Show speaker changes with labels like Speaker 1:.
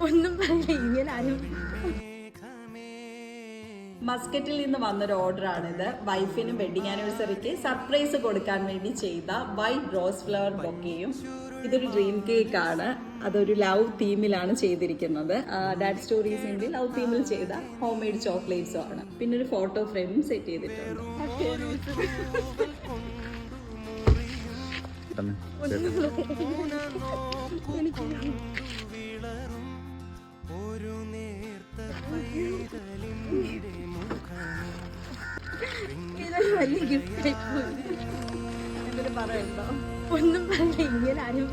Speaker 1: ഒന്നും പറയില്ല ഇങ്ങനെ ആരും.
Speaker 2: മസ്കറ്റിൽ നിന്ന് വന്നൊരു ഓർഡറാണിത്. വൈഫിനും വെഡിങ് ആനിവേഴ്സറിക്ക് സർപ്രൈസ് കൊടുക്കാൻ വേണ്ടി ചെയ്ത വൈറ്റ് റോസ് ഫ്ലവർ ബൊക്കെയും. ഇതൊരു ഡ്രീം കേക്ക് ആണ്. അതൊരു ലവ് തീമിലാണ് ചെയ്തിരിക്കുന്നത്. ഡാഡ് സ്റ്റോറീസിന്റെ ലവ് തീമിൽ ചെയ്ത ഹോം മെയ്ഡ് ചോക്ലേറ്റ്സും ആണ്. പിന്നെ ഒരു ഫോട്ടോ ഫ്രെയിമും സെറ്റ് ചെയ്തിട്ടുണ്ട്.
Speaker 1: വലിയ ഗിഫ്റ്റ് പറയണ്ടോ? ഒന്നും പറയില്ല ഇങ്ങനെ ആരും